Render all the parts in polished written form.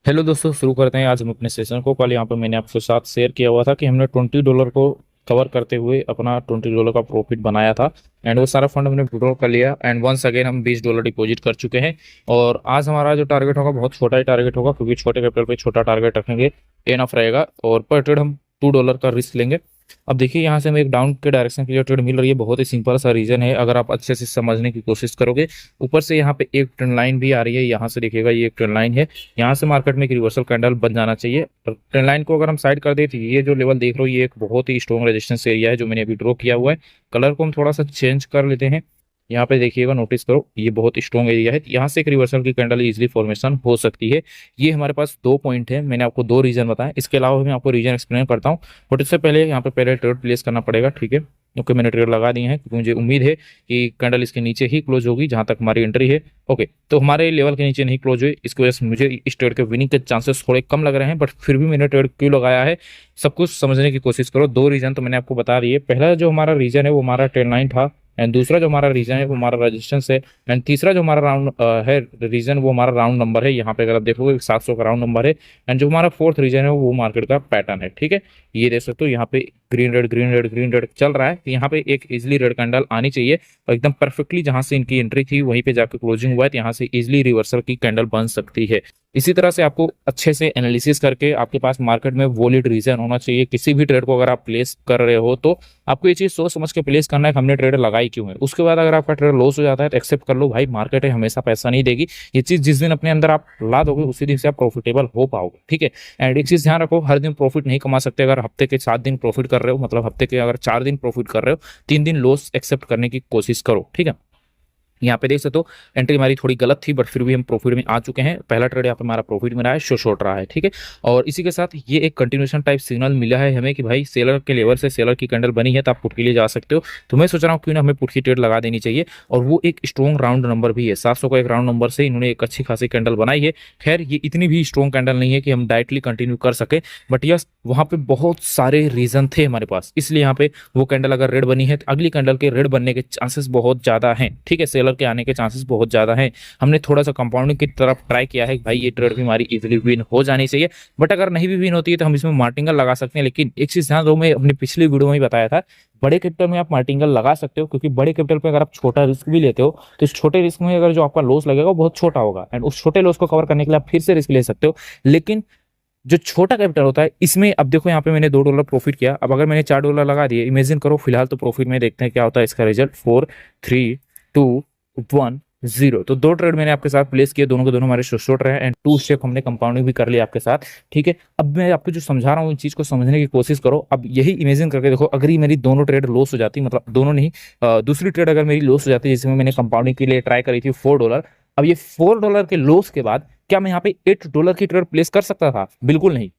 Hello दोस्तों, शुरू करते हैं आज हम अपने सेशन को। कल यहाँ पे मैंने आपके साथ शेयर किया हुआ था कि हमने $20 को कवर करते हुए अपना $20 का प्रॉफिट बनाया था। एंड वो सारा फंड हमने विड्रॉ कर लिया एंड वंस अगेन हम $20 डिपॉजिट कर चुके हैं। और आज हमारा जो टारगेट होगा बहुत छोटा ही टारगेट होगा, क्योंकि छोटे कैपिटल पे छोटा टारगेट रखेंगे, एनफ रहेगा। और पर ट्रेड हम $2 का रिस्क लेंगे। अब देखिए, यहाँ से हमें एक डाउन के डायरेक्शन की जो ट्रेड मिल रही है, बहुत ही सिंपल सा रीजन है। अगर आप अच्छे से समझने की कोशिश करोगे, ऊपर से यहाँ पे एक ट्रेंड लाइन भी आ रही है। यहाँ से देखिएगा, ये एक ट्रेंड लाइन है। यहाँ से मार्केट में एक रिवर्सल कैंडल बन जाना चाहिए। ट्रेंड लाइन को अगर हम साइड कर दे तो ये जो लेवल देख रहे हो, ये एक बहुत ही स्ट्रॉन्ग रेजिस्टेंस एरिया है जो मैंने अभी ड्रॉ किया हुआ है। कलर को हम थोड़ा सा चेंज कर लेते हैं। यहाँ पे देखिएगा, नोटिस करो, ये बहुत स्ट्रॉन्ग एरिया है। यहाँ से एक रिवर्सल की कैंडल इजीली फॉर्मेशन हो सकती है। ये हमारे पास दो पॉइंट है, मैंने आपको दो रीजन बताया। इसके अलावा मैं आपको रीजन एक्सप्लेन करता हूँ, बट इससे पहले यहाँ पे पहले ट्रेड प्लेस करना पड़ेगा, ठीक है। क्योंकि मैंने ट्रेड लगा दिए हैं, क्योंकि मुझे उम्मीद है कि कैंडल इसके नीचे ही क्लोज होगी जहां तक हमारी एंट्री है। ओके, तो हमारे लेवल के नीचे नहीं क्लोज हुई, इसकी वजह से मुझे इस ट्रेड के विनिंग के चांसेस थोड़े कम लग रहे हैं, बट फिर भी मैंने ट्रेड क्यों लगाया है सब कुछ समझने की कोशिश करो। दो रीजन तो मैंने आपको बता दिए। पहला जो हमारा रीजन है वो हमारा ट्रेंड लाइन था, एंड दूसरा जो हमारा रीजन है वो हमारा रेजिस्टेंस है, एंड तीसरा जो हमारा राउंड है रीजन, वो हमारा राउंड नंबर है। यहाँ पे अगर आप देखोगे 700 का राउंड नंबर है। एंड जो हमारा फोर्थ रीजन है वो मार्केट का पैटर्न है, ठीक है। ये देख सकते हो, यहाँ पे green red green red green red चल रहा है। तो यहाँ पे एक इजिली रेड कैंडल आनी चाहिए और एकदम परफेक्टली जहां से इनकी एंट्री थी वहीं पे जाकर क्लोजिंग हुआ है, तो यहाँ से इजिली रिवर्सल की कैंडल बन सकती है। इसी तरह से आपको अच्छे से एनालिसिस करके आपके पास मार्केट में वॉलिड रीजन होना चाहिए। किसी भी ट्रेड को अगर आप प्लेस कर रहे हो तो आपको ये चीज सोच समझ के प्लेस करना है कि हमने ट्रेड लगाई क्यों है। उसके बाद अगर आपका ट्रेड लॉस हो जाता है तो एक्सेप्ट कर लो, भाई मार्केट है, हमेशा पैसा नहीं देगी। ये चीज जिस दिन अपने अंदर आप ला दोगे उसी दिन से आप प्रॉफिटेबल हो पाओगे, ठीक है। एंड एक चीज ध्यान रखो, हर दिन प्रॉफिट नहीं कमा सकते। अगर हफ्ते के 7 दिन प्रॉफिट कर रहे हो, मतलब हफ्ते के अगर 4 दिन प्रॉफिट कर रहे हो, 3 दिन लॉस एक्सेप्ट करने की कोशिश करो, ठीक है। यहाँ पे देख सकते हो, एंट्री हमारी थोड़ी गलत थी, बट फिर भी हम प्रॉफिट में आ चुके हैं। पहला ट्रेड यहाँ पे हमारा प्रॉफिट में रहा है, शो शॉर्ट रहा है, ठीक है। और इसी के साथ ये एक कंटिन्यूएशन टाइप सिग्नल मिला है हमें कि भाई सेलर के लेवल से सेलर की कैंडल बनी है, तो आप पुट के लिए जा सकते हो। तो मैं सोच रहा हूँ क्यों ना हमें पुट की ट्रेड लगा देनी चाहिए। और वो एक स्ट्रॉन्ग राउंड नंबर भी है, 700 का एक राउंड नंबर से इन्होंने एक अच्छी खासी कैंडल बनाई है। खैर, ये इतनी भी स्ट्रॉन्ग कैंडल नहीं है कि हम डायरेक्टली कंटिन्यू कर सके, बट यस, वहाँ पे बहुत सारे रीजन थे हमारे पास, इसलिए यहाँ पे वो कैंडल अगर रेड बनी है तो अगली कैंडल के रेड बनने के चांसेस बहुत ज्यादा हैं, ठीक है। सेलर के आने के चांसेस बहुत ज्यादा है। हमने थोड़ा सा कंपाउंडिंग की तरफ ट्राई किया है कि भाई ये ट्रेड भी हमारी इजीली विन हो जानी चाहिए, बट अगर नहीं भी विन होती है तो हम इसमें मार्टिंगल लगा सकते हैं। लेकिन एक चीज ध्यान दो, मैं अपनी पिछली वीडियो में ही बताया था, बड़े कैपिटल में आप मार्टिंगल लगा सकते हो, क्योंकि बड़े कैपिटल पे अगर आप छोटा रिस्क भी लेते हो तो इस छोटे रिस्क में अगर जो आपका लॉस लगेगा वो बहुत छोटा होगा, एंड उस छोटे लॉस को कवर करने के लिए आप फिर से रिस्क ले सकते हो। लेकिन जो छोटा कैपिटल होता है इसमें, अब देखो यहाँ पे मैंने $2 प्रॉफिट किया। अब अगर मैंने $4 लगा दिए, इमेजिन करो, फिलहाल तो प्रॉफिट में देखते हैं क्या होता है इसका रिजल्ट। 4, 3, 2, 1, 0। तो दो ट्रेड मैंने आपके साथ प्लेस किए, दोनों के दोनों हमारे शॉर्ट रहे, एंड 2 स्टेप हमने कंपाउंडिंग भी कर लिया आपके साथ, ठीक है। अब मैं आपको जो समझा रहा हूँ इस चीज को समझने की कोशिश करो। अब यही इमेजिन करके देखो, अगर ये मेरी दोनों ट्रेड लॉस हो जाती, मतलब दोनों नहीं, दूसरी ट्रेड अगर मेरी लॉस हो जाती, जिसमें मैंने कंपाउंडिंग के लिए ट्राई करी थी $4। अब ये $4 के लॉस के बाद क्या मैं यहाँ पे $8 की ट्रेड प्लेस कर सकता था? बिल्कुल नहीं।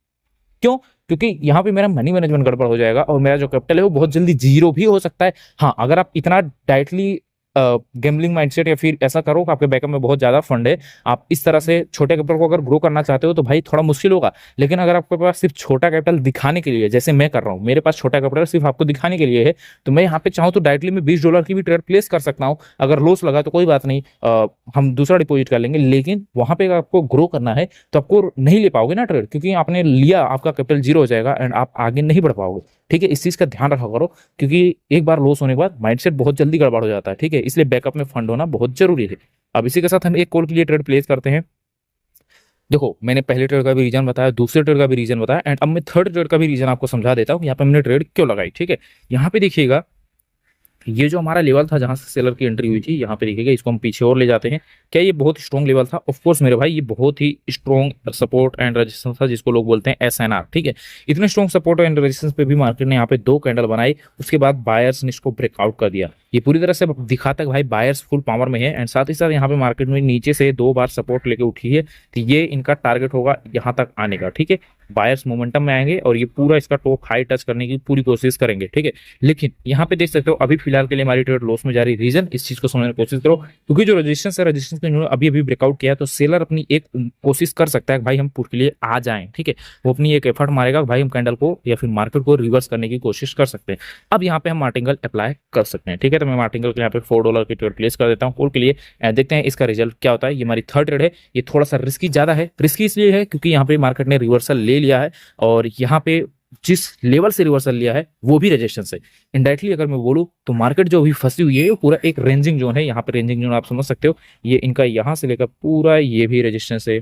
क्यों? क्योंकि यहाँ पे मेरा मनी मैनेजमेंट गड़बड़ हो जाएगा और मेरा जो कैपिटल है वो बहुत जल्दी जीरो भी हो सकता है। हाँ, अगर आप इतना डायरेक्टली गेमलिंग माइंडसेट या फिर ऐसा करो कि आपके बैकअप में बहुत ज्यादा फंड है, आप इस तरह से छोटे कैपिटल को अगर ग्रो करना चाहते हो तो भाई थोड़ा मुश्किल होगा। लेकिन अगर आपके पास सिर्फ छोटा कैपिटल दिखाने के लिए, जैसे मैं कर रहा हूँ, मेरे पास छोटा कैपिटल सिर्फ आपको दिखाने के लिए है, तो मैं यहाँ पे चाहूँ तो डायरेक्टली मैं $20 की भी ट्रेड प्लेस कर सकता हूँ। अगर लॉस लगा तो कोई बात नहीं, हम दूसरा डिपॉजिट कर लेंगे। लेकिन वहां पे अगर आपको ग्रो करना है तो आपको नहीं ले पाओगे ना ट्रेड, क्योंकि आपने लिया, आपका कैपिटल जीरो हो जाएगा एंड आप आगे नहीं बढ़ पाओगे, ठीक है। इस चीज का ध्यान रखा करो, क्योंकि एक बार लॉस होने के बाद माइंडसेट बहुत जल्दी गड़बड़ हो जाता है, ठीक है। इसलिए बैकअप में फंड होना बहुत जरूरी है। अब इसी के साथ हम एक कॉल के लिए ट्रेड प्लेस करते हैं। देखो, मैंने पहले ट्रेड का भी रीजन बताया, दूसरे ट्रेड का भी रीजन बताया, एंड अब मैं थर्ड ट्रेड का भी रीजन आपको समझा देता हूँ यहाँ पे हमने ट्रेड क्यों लगाई, ठीक है। यहाँ पे देखिएगा, ये जो हमारा लेवल था जहां से सेलर की एंट्री हुई थी, यहाँ पे देखिएगा, इसको हम पीछे और ले जाते हैं। क्या ये बहुत स्ट्रॉन्ग लेवल था? ऑफ कोर्स मेरे भाई, ये बहुत ही स्ट्रॉन्ग सपोर्ट एंड रेजिस्टेंस था, जिसको लोग बोलते हैं SNR, ठीक है। इतने स्ट्रॉन्ग सपोर्ट एंड रेजिस्टेंस पे भी मार्केट ने यहाँ पे दो कैंडल बनाई, उसके बाद बायर्स ने इसको ब्रेकआउट कर दिया। ये पूरी तरह से दिखाता है भाई बायर्स फुल पावर में है, एंड साथ ही साथ यहाँ पे मार्केट में नीचे से 2 बार सपोर्ट लेके उठी है, तो ये इनका टारगेट होगा यहाँ तक आने का, ठीक है। बायर्स मोमेंटम में आएंगे और ये पूरा इसका टॉप हाई टच करने की पूरी कोशिश करेंगे, ठीक है। लेकिन यहाँ पे देख सकते हो अभी फिलहाल के लिए हमारी ट्रेड लॉस में जा रही, रीजन इस चीज को समझने की कोशिश करो, क्योंकि जो रेजिस्टेंस है, रेजिस्टेंस को इन्होंने अभी अभी ब्रेकआउट किया है, तो सेलर अपनी एक कोशिश कर सकता है कि भाई हम पुट के लिए आ जाएं, ठीक है। वो अपनी एक एफर्ट मारेगा भाई हम कैंडल को या फिर मार्केट को रिवर्स करने की कोशिश कर सकते हैं। अब यहाँ पे हम मार्टिंगल अप्लाई कर सकते हैं, ठीक है। तो मैं मार्टिंगल के यहाँ पे $4 की ट्रेड प्लेस कर देता हूँ कॉल के लिए, देखते हैं इसका रिजल्ट क्या होता है। ये हमारी थर्ड ट्रेड है, ये थोड़ा सा रिस्की ज्यादा है। रिस्की इसलिए है क्योंकि यहाँ पे मार्केट ने रिवर्सल ले लिया है और यहाँ पे जिस लेवल से रिवर्सल लिया है वो भी रेजिस्टेंस है। इनडायरेक्टली अगर मैं बोलूं तो मार्केट जो अभी फंसी हुई है वो पूरा एक रेंजिंग जोन है। यहाँ पे रेंजिंग जोन आप समझ सकते हो, ये इनका यहाँ से लेकर पूरा ये भी रेजिस्टेंस है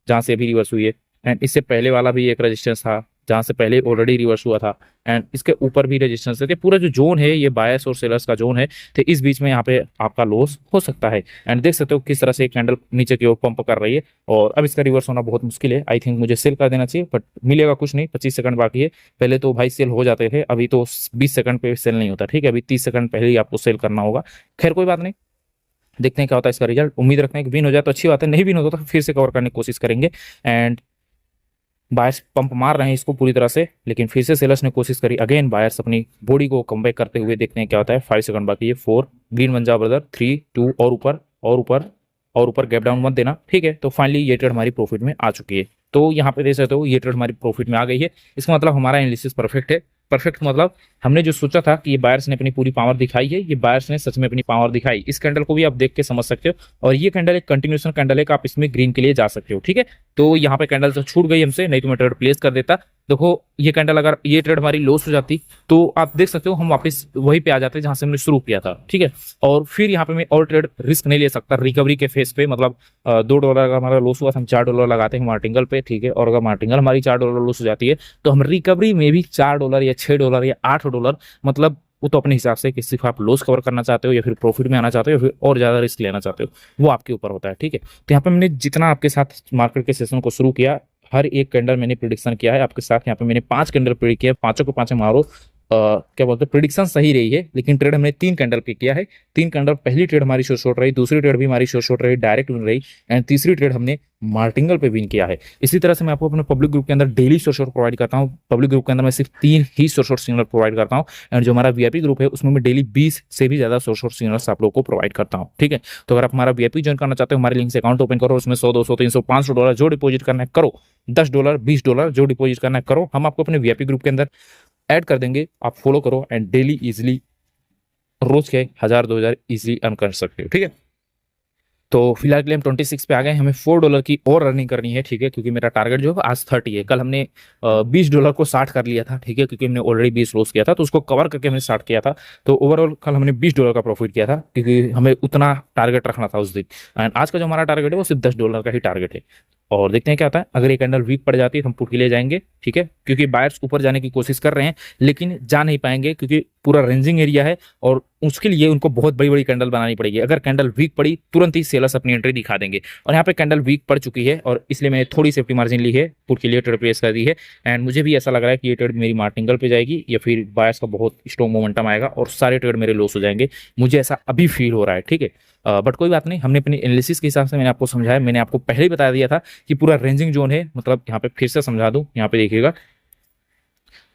जहां से अभी रिवर्स हुई है, एंड इससे पहले वाला भी एक रेजिस्टेंस था जहां से पहले ऑलरेडी रिवर्स हुआ था, एंड इसके ऊपर भी रेजिस्टेंस है। तो पूरा जो जोन है ये बायर्स और सेलर्स का जोन है, तो इस बीच में यहाँ पे आपका लॉस हो सकता है। एंड देख सकते हो किस तरह से एक कैंडल नीचे की ओर पंप कर रही है और अब इसका रिवर्स होना बहुत मुश्किल है। आई थिंक मुझे सेल कर देना चाहिए, बट मिलेगा कुछ नहीं, 25 सेकंड बाकी है। पहले तो भाई सेल हो जाते थे, अभी तो 20 सेकंड पे सेल नहीं होता, ठीक है। अभी 30 सेकंड पहले ही आपको सेल करना होगा। खैर कोई बात नहीं, देखते हैं क्या होता है इसका रिजल्ट। उम्मीद रखते हैं कि विन हो जाए तो अच्छी बात है, नहीं विन होता तो फिर से कवर करने की कोशिश करेंगे। एंड बायर्स पंप मार रहे हैं इसको पूरी तरह से, लेकिन फिर से सेलर्स ने कोशिश करी। अगेन बायर्स अपनी बॉडी को कम बैक करते हुए, देखते हैं क्या होता है। 5 सेकंड बाकी है, 4, ग्रीन बन जा ब्रदर, 3, 2 और ऊपर और ऊपर और ऊपर, गैप डाउन मत देना, ठीक है। तो फाइनली ये ट्रेड हमारी प्रॉफिट में आ चुकी है। तो यहाँ पे देख सकते हो ये ट्रेड हमारी प्रॉफिट में आ गई है। इसका मतलब हमारा एनालिसिस परफेक्ट है। परफेक्ट मतलब हमने जो सोचा था कि ये बायर्स ने अपनी पूरी पावर दिखाई है, ये बायर्स ने सच में अपनी पावर दिखाई। इस कैंडल को भी आप देख के समझ सकते हो, और ये कैंडल एक कंटिन्यूएशन कैंडल है कि आप इसमें ग्रीन के लिए जा सकते हो, ठीक है। तो यहाँ पे कैंडल तो छूट गई हमसे, नहीं तो मैं ट्रेड प्लेस कर देता। देखो ये कैंडल अगर ये ट्रेड हमारी लॉस हो जाती तो आप देख सकते हो हम वापस वहीं पे आ जाते जहां से हमने शुरू किया था, ठीक है। और फिर यहाँ पे मैं और ट्रेड रिस्क नहीं ले सकता रिकवरी के फेस पे, मतलब $2 का हमारा लॉस हुआ था, हम $4 लगाते हैं मार्टिंगल पे, ठीक है। और अगर मार्टिंगल हमारी $4 लॉस हो जाती है तो हम रिकवरी में भी $4 या $6 या $8, मतलब वो तो अपने हिसाब से कि सिर्फ आप लॉस कवर करना चाहते हो या फिर प्रॉफिट में आना चाहते हो या फिर और ज्यादा रिस्क लेना चाहते हो, वो आपके ऊपर होता है, ठीक है। तो यहाँ पे मैंने जितना आपके साथ मार्केट के सेशन को शुरू किया, हर एक कैंडल मैंने प्रिडिक्शन किया है आपके साथ। यहाँ पे मैंने 5 कैंडल प्रिडिक्ट किया, पांचों को पांचों मारो। क्या बोलते हैं, प्रिडिक्शन सही रही है, लेकिन ट्रेड हमने 3 कैंडल पे किया है। 3 कैंडल, पहली ट्रेड हमारी शॉर्ट रही, दूसरी ट्रेड भी हमारी शॉर्ट रही, डायरेक्ट विन रही, एंड तीसरी ट्रेड हमने मार्टिंगल पे विन किया है। इसी तरह से मैं आपको अपने पब्लिक ग्रुप के अंदर डेली शॉर्ट प्रोवाइड करता हूँ। पब्लिक ग्रुप के अंदर मैं सिर्फ 3 ही शॉर्ट सिग्नल प्रोवाइड करता हूँ, एंड जो हमारा वीआईपी ग्रुप है उसमें मैं डेली 20 से भी ज्यादा शॉर्ट सिग्नल्स आप लोगों को प्रोवाइड करता हूँ, ठीक है। तो अगर आप हमारा वीआईपी ज्वाइन करना चाहते हो, हमारे लिंक से अकाउंट ओपन करो, उसमें 100, 200, 300, $500 जो डिपॉजिट करना है करो, $10, $20 जो डिपॉजिट करना है करो, हम आपको अपने वीआईपी ग्रुप के अंदर ऐड कर देंगे। आप फॉलो करो एंड डेली इजिली रोज के 1000-2000 इजिली अर्न कर सकते हो, ठीक है। तो फिलहाल के लिए हम 26 पे आ गए, हमें $4 की और अर्निंग करनी है, ठीक है, क्योंकि मेरा टारगेट जो है आज 30 है। कल हमने $20 को 60 कर लिया था, ठीक है, क्योंकि हमने ऑलरेडी 20 लॉस किया था, तो उसको कवर करके हमने 60 किया था। तो ओवरऑल कल हमने $20 का प्रॉफिट किया था, क्योंकि हमें उतना टारगेट रखना था उस दिन। एंड आज का जो हमारा टारगेट है वो सिर्फ $10 का ही टारगेट है। और देखते हैं क्या होता है। अगर ये कैंडल वीक पड़ जाती है तो हम पुट के लिए जाएंगे, ठीक है, क्योंकि बायर्स ऊपर जाने की कोशिश कर रहे हैं लेकिन जा नहीं पाएंगे, क्योंकि पूरा रेंजिंग एरिया है और उसके लिए उनको बहुत बड़ी बड़ी कैंडल बनानी पड़ेगी। अगर कैंडल वीक पड़ी तुरंत ही सेलर्स अपनी एंट्री दिखा देंगे, और यहाँ पे कैंडल वीक पड़ चुकी है और इसलिए मैंने थोड़ी सेफ्टी मार्जिन ली है, पुट के लिए ट्रेड प्लेस कर दी है। एंड मुझे भी ऐसा लग रहा है कि ये ट्रेड मेरी मार्टिंगल पे जाएगी या फिर बायर्स का बहुत स्ट्रॉन्ग मोमेंटम आएगा और सारे ट्रेड मेरे लॉस हो जाएंगे, मुझे ऐसा अभी फील हो रहा है, ठीक है। बट कोई बात नहीं, हमने अपनी एनालिसिस के हिसाब से मैंने आपको समझाया, मैंने आपको पहले ही बता दिया था कि पूरा रेंजिंग जोन है। मतलब यहाँ पे फिर से समझा दूं, यहाँ पे देखिएगा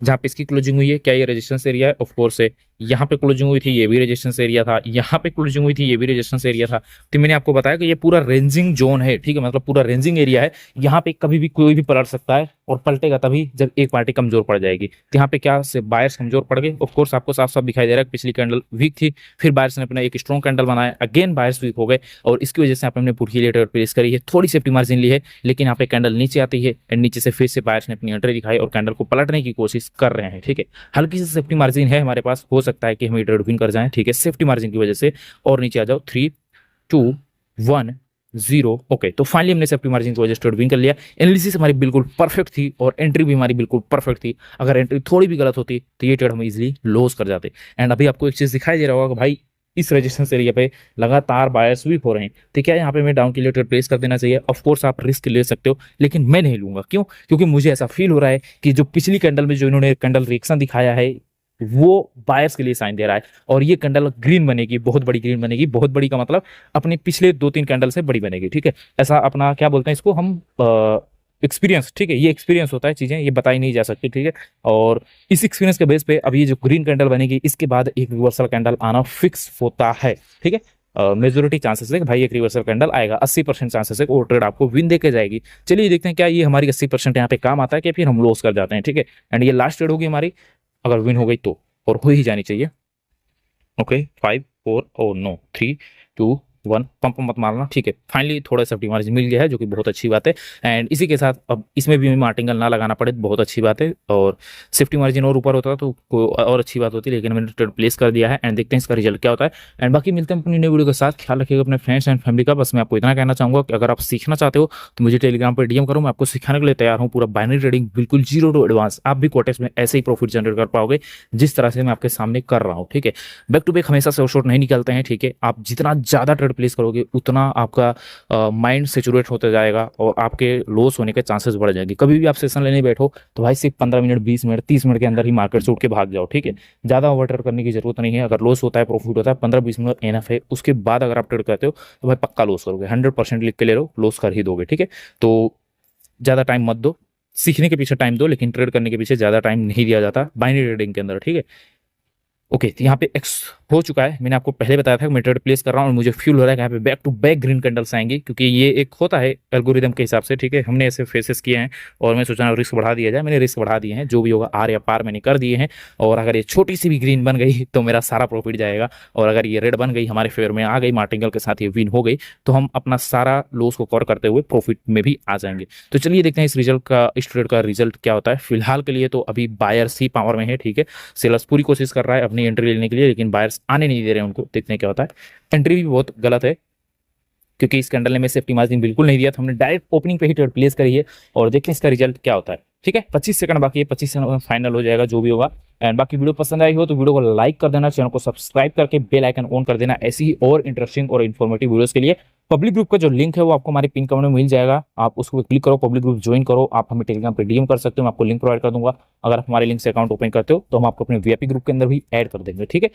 जहाँ पे इसकी क्लोजिंग हुई है, क्या ये रेजिस्टेंस एरिया है? ऑफ कोर्स है। यहाँ पे क्लोजिंग हुई थी, ये भी रेजिस्टेंस एरिया था। यहाँ पे क्लोजिंग हुई थी, ये भी रेजिस्टेंस एरिया था। तो मैंने आपको बताया कि ये पूरा रेंजिंग जोन है, ठीक है, मतलब पूरा रेंजिंग एरिया है। यहाँ पे कभी भी कोई भी पलट सकता है, और पलटेगा तभी जब एक पार्टी कमजोर पड़ जाएगी। तो यहाँ पे क्या से बायर्स कमजोर पड़ गए। ऑफ कोर्स आपको साफ साफ दिखाई दे रहा है, पिछली कैंडल वीक थी, फिर बायर्स ने अपना एक स्ट्रॉन्ग कैंडल बनाया, अगेन बायर्स वीक हो गए, और इसकी वजह से आप हमने पुट की लिए ट्रेड प्लेस करी है, थोड़ी सेफ्टी मार्जिन ली है। लेकिन यहाँ पे कैंडल नीचे आती है एंड नीचे से फिर से बायर्स ने अपनी एंट्री दिखाई और कैंडल को पलटने की कोशिश कर रहे हैं, ठीक है। हल्की सी सेफ्टी मार्जिन है हमारे पास, हो सकता है कि हम ट्रेड विन कर जाएं, ठीक है, सेफ्टी मार्जिन की वजह से। और नीचे आ जाओ, 3, 2, 1, 0। ओके, तो फाइनली हमने सेफ्टी मार्जिन की वजह से ट्रेड विन कर लिया। एनालिसिस हमारी बिल्कुल परफेक्ट थी और एंट्री भी हमारी बिल्कुल परफेक्ट थी। अगर एंट्री थोड़ी भी गलत होती तो ये ट्रेड हम इजीली लॉस कर जाते। एंड अभी आपको एक चीज दिखाई दे रहा होगा कि भाई इस रेजिस्टेंस एरिया पे लगातार बायर स्वीप हो रहे हैं, तो क्या यहाँ पे मैं डाउन के लिए ट्रेड प्लेस कर देना चाहिए? ऑफ कोर्स आप रिस्क ले सकते हो, लेकिन मैं नहीं लूंगा। क्यों? क्योंकि मुझे ऐसा फील हो रहा है कि जो पिछली कैंडल में जो इन्होंने कैंडल रिएक्शन दिखाया है वो बायर्स के लिए साइन दे रहा है, और ये कैंडल ग्रीन बनेगी, बहुत बड़ी ग्रीन बनेगी। बहुत बड़ी का मतलब अपने पिछले 2-3 कैंडल से बड़ी बनेगी, ठीक है। ऐसा अपना क्या बोलते हैं इसको हम, एक्सपीरियंस, ठीक है, ये एक्सपीरियंस होता है, चीजें ये बताई नहीं जा सकती, ठीक है। और इस एक्सपीरियंस के बेस पे अब ये जो ग्रीन कैंडल बनेगी इसके बाद एक रिवर्सल कैंडल आना फिक्स होता है, ठीक है। मेजोरिटी चांसेस है कि भाई एक रिवर्सल कैंडल आएगा, 80% चांसेस है कि वो ट्रेड आपको विन देके जाएगी। चलिए देखते हैं क्या ये हमारी 80% यहाँ पे काम आता है कि फिर हम लॉस कर जाते हैं, ठीक है। एंड ये लास्ट ट्रेड होगी हमारी, अगर विन हो गई तो, और हो ही जानी चाहिए। ओके 5 4 ओ नो 3 2 1, पंप मत मारना, ठीक है। फाइनली थोड़ा सेफ्टी मार्जिन मिल गया है जो कि बहुत अच्छी बात है। एंड इसी के साथ अब इसमें भी मार्टिंगल ना लगाना पड़े बहुत अच्छी बात है, और सेफ्टी मार्जिन और ऊपर होता तो और अच्छी बात होती, लेकिन मैंने ट्रेड प्लेस कर दिया है। एंड देखते हैं इसका रिजल्ट क्या होता है। एंड बाकी मिलते हैं अपनी नई वीडियो के साथ, ख्याल रखिएगा अपने फ्रेंड्स एंड फैमिली का। बस मैं आपको इतना कहना चाहूंगा कि अगर आप सीखना चाहते हो तो मुझे टेलीग्राम पर डीएम करो, मैं आपको सिखाने के लिए तैयार हूँ। पूरा बाइनरी ट्रेडिंग बिल्कुल जीरो टू एडवांस, आप भी कोटेक्स में ऐसे ही प्रॉफिट जनरेट कर पाओगे जिस तरह से मैं आपके सामने कर रहा हूँ, ठीक है। बैक टू बैक हमेशा से शॉर्ट नहीं निकलते हैं, ठीक है। आप जितना ज़्यादा ट्रेड प्लेस करोगे उतना आपका माइंड सेचुरेट होता जाएगा और आपके लॉस होने के चांसेस बढ़ जाएंगे। कभी भी आप सेशन लेने बैठो तो भाई सिर्फ 15 मिनट 20 मिनट 30 मिनट के अंदर ही मार्केट से उठ के भाग जाओ, ठीक है। ज़्यादा ओवर ट्रेड करने की जरूरत नहीं है। अगर लॉस होता है प्रॉफिट होता है 15-20 मिनट एनफ है, उसके बाद अगर आप ट्रेड करते हो तो भाई पक्का लॉस करोगे, 100% लिख के ले लो, लॉस कर ही दोगे, ठीक है। तो ज़्यादा टाइम मत दो, सीखने के पीछे टाइम दो, लेकिन ट्रेड करने के पीछे ज़्यादा टाइम नहीं दिया जाता बाइनरी ट्रेडिंग के अंदर, ठीक है। ओके तो यहाँ पे एक्स हो चुका है, मैंने आपको पहले बताया था कि मैं ट्रेड प्लेस कर रहा हूँ और मुझे फ्यूल हो रहा है कि यहाँ पे back to back green candles आएंगी, क्योंकि ये एक होता है एल्गोरिदम के हिसाब से, ठीक है। हमने ऐसे फेसेस किए हैं और मैं सोचा रिस्क बढ़ा दिया जाए, मैंने रिस्क बढ़ा दिए हैं, जो भी होगा आर या पार मैंने कर दिए हैं। और अगर ये छोटी सी भी ग्रीन बन गई तो मेरा सारा प्रॉफिट जाएगा, और अगर ये रेड बन गई हमारे फेवर में आ गई, मार्टिंगल के साथ ये विन हो गई, तो हम अपना सारा लॉस को कवर करते हुए प्रॉफिट में भी आ जाएंगे। तो चलिए देखते हैं इस रिजल्ट का, इस ट्रेड का रिजल्ट क्या होता है। फिलहाल के लिए तो अभी बायर्स ही पावर में है, ठीक है। सेलर्स पूरी कोशिश कर रहा है अपनी एंट्री लेने के लिए, लेकिन बायर्स आने नहीं दे रहे हैं उनको, देखते हैं क्या होता है। एंट्री भी बहुत गलत है क्योंकि इस कैंडल ने में सेफ्टी मार्जिन बिल्कुल नहीं दिया था, हमने डायरेक्ट ओपनिंग पे ही ट्रेड प्लेस करी है, और देखते हैं इसका रिजल्ट क्या होता है, ठीक है। 25 सेकंड बाकी है, 25 सेकंड में फाइनल हो जाएगा जो भी होगा। एंड बाकी वीडियो पसंद आई हो तो वीडियो को लाइक कर देना, चैनल को सब्सक्राइब करके बेल आइकन ऑन कर देना ऐसी ही और इंटरेस्टिंग और इन्फॉर्मेटिव वीडियोस के लिए। पब्लिक ग्रुप का जो लिंक है वो आपको हमारे पिन कमेंट में मिल जाएगा, आप उसको क्लिक करो, पब्लिक ग्रुप ज्वाइन करो। आप हमें टेलीग्राम पे डीएम कर सकते हो, मैं आपको लिंक प्रोवाइड कर दूंगा। अगर आप हमारे लिंक से अकाउंट ओपन करते हो तो हम आपको अपने वीआईपी ग्रुप के अंदर भी ऐड कर देंगे, ठीक है।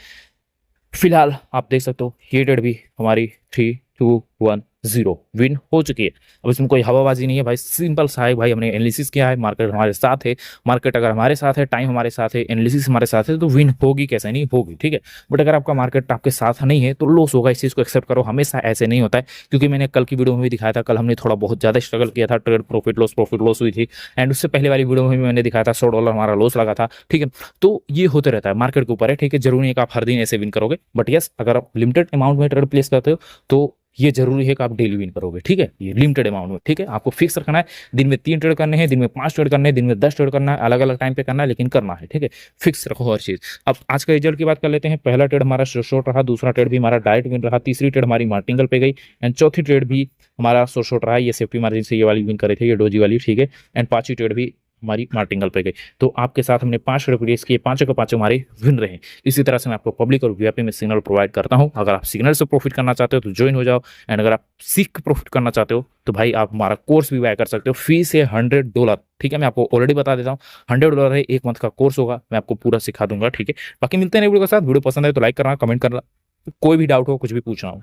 फिलहाल आप देख सकते हो ये ट्रेड भी हमारी 3 2 1 0 विन हो चुकी है। अब इसमें कोई हवाबाजी नहीं है भाई, सिंपल सा है भाई, हमने एनालिसिस किया है, मार्केट हमारे साथ है। मार्केट अगर हमारे साथ है, टाइम हमारे साथ है, एनालिसिस हमारे साथ है, तो विन होगी, कैसे नहीं होगी, ठीक है। बट अगर आपका मार्केट आपके साथ नहीं है तो लॉस होगा, इस चीज़ को एक्सेप्ट करो। हमेशा ऐसे नहीं होता है, क्योंकि मैंने कल की वीडियो में भी दिखाया था, कल हमने थोड़ा बहुत ज़्यादा स्ट्रगल किया था, ट्रेड प्रॉफिट लॉस हुई थी। एंड उससे पहले वाली वीडियो में भी मैंने दिखाया था $100 हमारा लॉस लगा था, ठीक है। तो ये होते रहता है, मार्केट के ऊपर है, ठीक है। जरूरी नहीं है कि आप हर दिन ऐसे विन करोगे, बट यस अगर आप लिमिटेड अमाउंट में ट्रेड प्लेस करते हो तो ये जरूरी है कि आप डेली विन करोगे, ठीक है। ये लिमिटेड अमाउंट में, ठीक है। आपको फिक्स रखना है, दिन में 3 ट्रेड करने हैं, दिन में 5 ट्रेड करने हैं, दिन में 10 ट्रेड करना है, अलग अलग टाइम पे करना है, लेकिन करना है, ठीक है। फिक्स रखो हर चीज। अब आज का रिजल्ट की बात कर लेते हैं। पहला ट्रेड हमारा शॉर्ट रहा, दूसरा ट्रेड भी हमारा डायरेक्ट विन रहा, तीसरी ट्रेड हमारी मार्टिंगल पे गई, एंड चौथी ट्रेड भी हमारा शॉर्ट रहा, ये सेफ्टी मार्जिन से ये वाली विन करे थे, ये डोजी वाली, ठीक है। एंड पांचवी ट्रेड भी हमारी मार्टिंगल पे गई। तो आपके साथ हमने 5 रिप्लेस किए, पांचों के पांचों हमारे विन रहे। इसी तरह से मैं आपको पब्लिक और वीआईपी में सिग्नल प्रोवाइड करता हूं। अगर आप सिग्नल से प्रॉफिट करना चाहते हो तो ज्वाइन हो जाओ, एंड अगर आप सीख के प्रॉफिट करना चाहते हो तो भाई आप हमारा कोर्स भी बाय कर सकते हो। फीस है $100, ठीक है। मैं आपको ऑलरेडी बता देता हूँ, $100 है, 1 मंथ का कोर्स होगा, मैं आपको पूरा सिखा दूंगा, ठीक है। बाकी मिलते हैं वीडियो के साथ। वीडियो पसंद है तो लाइक करना, कमेंट करना, कोई भी डाउट हो कुछ भी पूछना हो।